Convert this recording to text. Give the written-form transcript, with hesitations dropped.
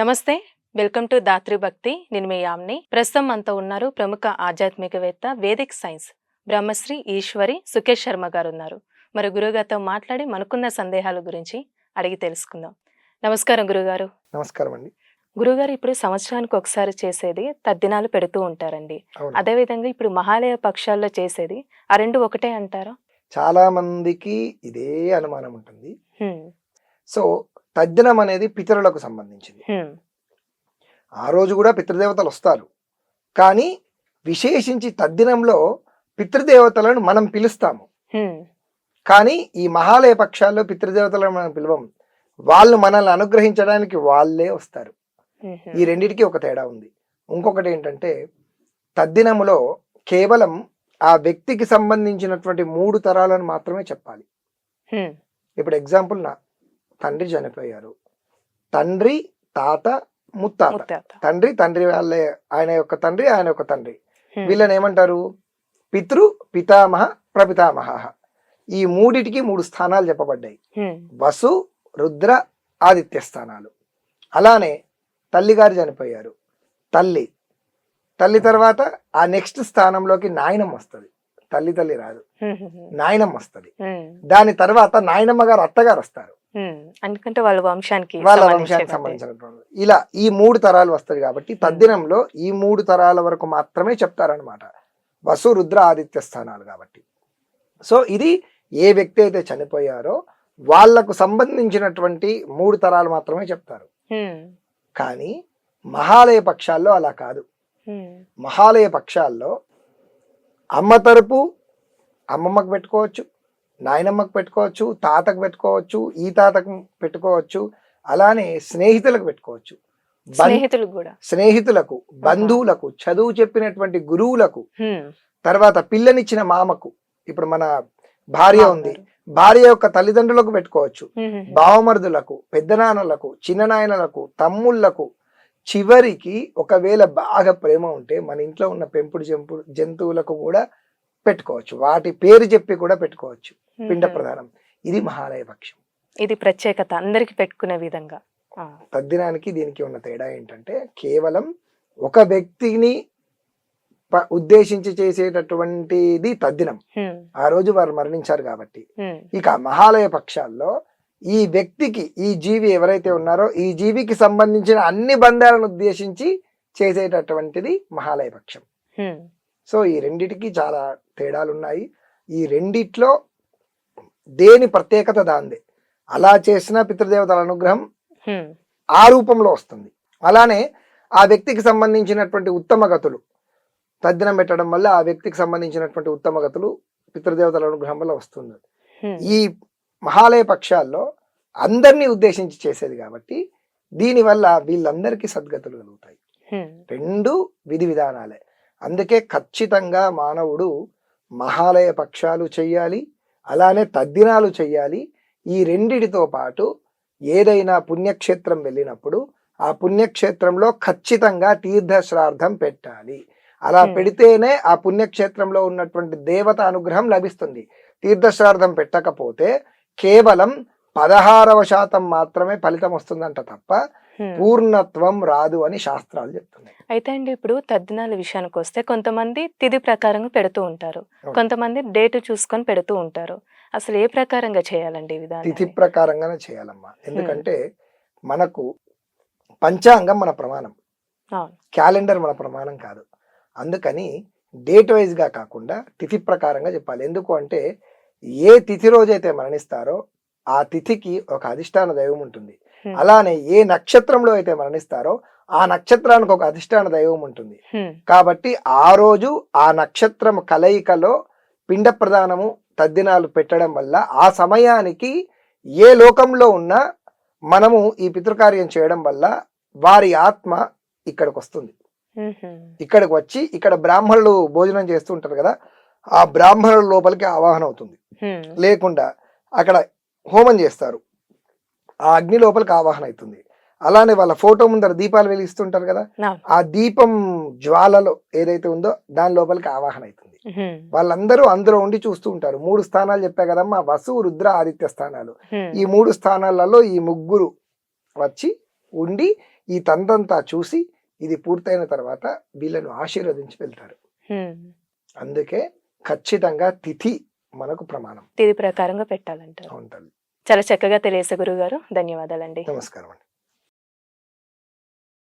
నమస్తే. Welcome to Dhatri భక్తి. నేను మీ యామ్ని. ప్రస్తుతం మనతో ఉన్నారు ప్రముఖ ఆధ్యాత్మికవేత్త, వేదిక్ సైన్స్ బ్రహ్మశ్రీ ఈశ్వరి సుకేష్ శర్మ గారు ఉన్నారు. మరి గురుగారితో మాట్లాడి మనకున్న సందేహాల గురించి అడిగి తెలుసుకుందాం. నమస్కారం గురుగారు. నమస్కారం అండి. గురుగారు, ఇప్పుడు సంవత్సరానికి ఒకసారి చేసేది తద్దినాలు పెడుతూ ఉంటారండి. అవును. అదేవిధంగా ఇప్పుడు మహాలయ పక్షాల్లో చేసేది ఆ రెండు ఒకటే అంటారా? చాలా మందికి ఇదే అనుమానం ఉంటుంది. హ్మ్. సో తద్దినం అనేది పితరులకు సంబంధించింది. హ్మ్. ఆ రోజు కూడా పితృదేవతలు వస్తారు. కానీ విశేషించి తద్దినంలో పితృదేవతలను మనం పిలుస్తాము. హ్మ్. కానీ ఈ మహాలయ పక్షాల్లో పితృదేవతలను మనం పిలవం. వాళ్ళు మనల్ని అనుగ్రహించడానికి వాళ్ళే వస్తారు. ఈ రెండిటికి ఒక తేడా ఉంది. ఇంకొకటి ఏంటంటే, తద్దినములో కేవలం ఆ వ్యక్తికి సంబంధించినటువంటి 3 తరాలను మాత్రమే చెప్పాలి. హ్మ్. ఇప్పుడు ఎగ్జాంపుల్, నా తండ్రి చనిపోయారు. తండ్రి, తాత, ముత్తాత. ముత్తాత. తండ్రి వాళ్ళే, ఆయన యొక్క తండ్రి, ఆయన యొక్క తండ్రి. హ్మ్. వీళ్ళని ఏమంటారు? పితృ, పితామహ, ప్రపితామహ. ఈ మూడిటికి 3 స్థానాలు చెప్పబడ్డాయి. హ్మ్. వసు, రుద్ర, ఆదిత్య స్థానాలు. అలానే తల్లిగారు చనిపోయారు. తల్లి తర్వాత ఆ నెక్స్ట్ స్థానంలోకి నాయనమ్మ వస్తుంది. తల్లి రాదు, నాయనమ్మ వస్తుంది. దాని తర్వాత నాయనమ్మ గారు, అత్తగారు వస్తారు. ఎందుకంటే వాళ్ళ వంశానికి సంబంధించినటువంటి ఇలా ఈ 3 తరాలు వస్తాయి. కాబట్టి తద్దినంలో ఈ 3 తరాల వరకు మాత్రమే చెప్తారనమాట. వసు, రుద్ర, ఆదిత్య స్థానాలు కాబట్టి. సో ఇది ఏ వ్యక్తి అయితే చనిపోయారో వాళ్లకు సంబంధించినటువంటి 3 తరాలు మాత్రమే చెప్తారు. కానీ మహాలయ పక్షాల్లో అలా కాదు. మహాలయ పక్షాల్లో అమ్మ తరపు అమ్మమ్మకు పెట్టుకోవచ్చు, నాయనమ్మకు పెట్టుకోవచ్చు, తాతకు పెట్టుకోవచ్చు, ఈ తాతకు పెట్టుకోవచ్చు, అలానే స్నేహితులకు పెట్టుకోవచ్చు. స్నేహితులకు, బంధువులకు, చదువు చెప్పినటువంటి గురువులకు, తర్వాత పిల్లనిచ్చిన మామకు, ఇప్పుడు మన భార్య ఉంది, భార్య యొక్క తల్లిదండ్రులకు పెట్టుకోవచ్చు, బావమరుదులకు, పెద్దనాన్నలకు, చిన్ననాయనలకు, తమ్ముళ్లకు, చివరికి ఒకవేళ బాగా ప్రేమ ఉంటే మన ఇంట్లో ఉన్న పెంపుడు జంతువులకు కూడా పెట్టుకోవచ్చు. వాటి పేరు చెప్పి కూడా పెట్టుకోవచ్చు. పిండ ప్రదానం. ఇది మహాలయ పక్షం. ఇది ప్రత్యేకత, అందరికి పెట్టుకునే విధంగా. తద్దినానికి దీనికి ఉన్న తేడా ఏంటంటే, కేవలం ఒక వ్యక్తిని ఉద్దేశించి చేసేటటువంటిది తద్దినం. ఆ రోజు వారు మరణించారు కాబట్టి. ఇక మహాలయ పక్షాల్లో ఈ వ్యక్తికి, ఈ జీవి ఎవరైతే ఉన్నారో ఈ జీవికి సంబంధించిన అన్ని బంధాలను ఉద్దేశించి చేసేటటువంటిది మహాలయ పక్షం. సో ఈ రెండిటికి చాలా తేడాలు ఉన్నాయి. ఈ రెండిట్లో దేని ప్రత్యేకత దాందే. అలా చేసిన పితృదేవతల అనుగ్రహం ఆ రూపంలో వస్తుంది. అలానే ఆ వ్యక్తికి సంబంధించినటువంటి ఉత్తమ గతులు తద్దినం పెట్టడం వల్ల ఆ వ్యక్తికి సంబంధించినటువంటి ఉత్తమ గతులు పితృదేవతల అనుగ్రహం వల్ల వస్తుంది. ఈ మహాలయ పక్షాల్లో అందరినీ ఉద్దేశించి చేసేది కాబట్టి దీనివల్ల వీళ్ళందరికీ సద్గతులు కలుగుతాయి. 2 విధి విధానాలే. అందుకే ఖచ్చితంగా మానవుడు మహాలయ పక్షాలు చెయ్యాలి, అలానే తద్దినాలు చెయ్యాలి. ఈ రెండిటితో పాటు ఏదైనా పుణ్యక్షేత్రం వెళ్ళినప్పుడు ఆ పుణ్యక్షేత్రంలో ఖచ్చితంగా తీర్థ శ్రార్థం పెట్టాలి. అలా పెడితేనే ఆ పుణ్యక్షేత్రంలో ఉన్నటువంటి దేవత అనుగ్రహం లభిస్తుంది. తీర్థశ్రార్థం పెట్టకపోతే కేవలం 16% మాత్రమే ఫలితం వస్తుందంట తప్ప పూర్ణత్వం రాదు అని శాస్త్రాలు చెప్తున్నాయి. అయితే అండి, ఇప్పుడు తద్దినాల విషయానికి వస్తే కొంతమంది తిథి ప్రకారంగా పెడుతూ ఉంటారు, కొంతమంది డేట్ చూసుకొని పెడుతూ ఉంటారు. అసలు ఏ ప్రకారంగా చేయాలండి? తిథి ప్రకారంగానే చేయాలమ్మా. ఎందుకంటే మనకు పంచాంగం మన ప్రమాణం, క్యాలెండర్ మన ప్రమాణం కాదు. అందుకని డేట్ వైజ్ గా కాకుండా తిథి ప్రకారంగా చెప్పాలి. ఎందుకు అంటే ఏ తిథి రోజైతే మరణిస్తారో ఆ తిథికి ఒక అధిష్టాన దైవం ఉంటుంది. అలానే ఏ నక్షత్రంలో అయితే మరణిస్తారో ఆ నక్షత్రానికి ఒక అధిష్టాన దైవం ఉంటుంది. కాబట్టి ఆ రోజు ఆ నక్షత్రం కలయికలో పిండ ప్రదానము, తద్దినాలు పెట్టడం వల్ల ఆ సమయానికి ఏ లోకంలో ఉన్నా మనము ఈ పితృకార్యం చేయడం వల్ల వారి ఆత్మ ఇక్కడికి వస్తుంది. ఇక్కడికి వచ్చి ఇక్కడ బ్రాహ్మణులు భోజనం చేస్తూ ఉంటారు కదా, ఆ బ్రాహ్మణుల లోపలికి ఆవాహన అవుతుంది. లేకుండా అక్కడ హోమం చేస్తారు, ఆ అగ్ని లోపలికి ఆవాహన అవుతుంది. అలానే వాళ్ళ ఫోటో ముందర దీపాలు వెలిగిస్తుంటారు కదా, ఆ దీపం జ్వాలలో ఏదైతే ఉందో దాని లోపలికి ఆవాహన అవుతుంది. వాళ్ళందరూ అందులో ఉండి చూస్తూ ఉంటారు. 3 స్థానాలు చెప్పా కదమ్మా, వసు, రుద్ర, ఆదిత్య స్థానాలు. ఈ 3 స్థానాలలో ఈ ముగ్గురు వచ్చి ఉండి ఈ తంతంతా చూసి ఇది పూర్తయిన తర్వాత వీళ్ళను ఆశీర్వదించి వెళ్తారు. అందుకే ఖచ్చితంగా తిథి మనకు ప్రమాణం. తిథి ప్రకారంగా పెట్టాలంటారు. ఉంటుంది. చాలా చక్కగా తెలియసే గురువు గారు, ధన్యవాదాలండి. నమస్కారం అండి.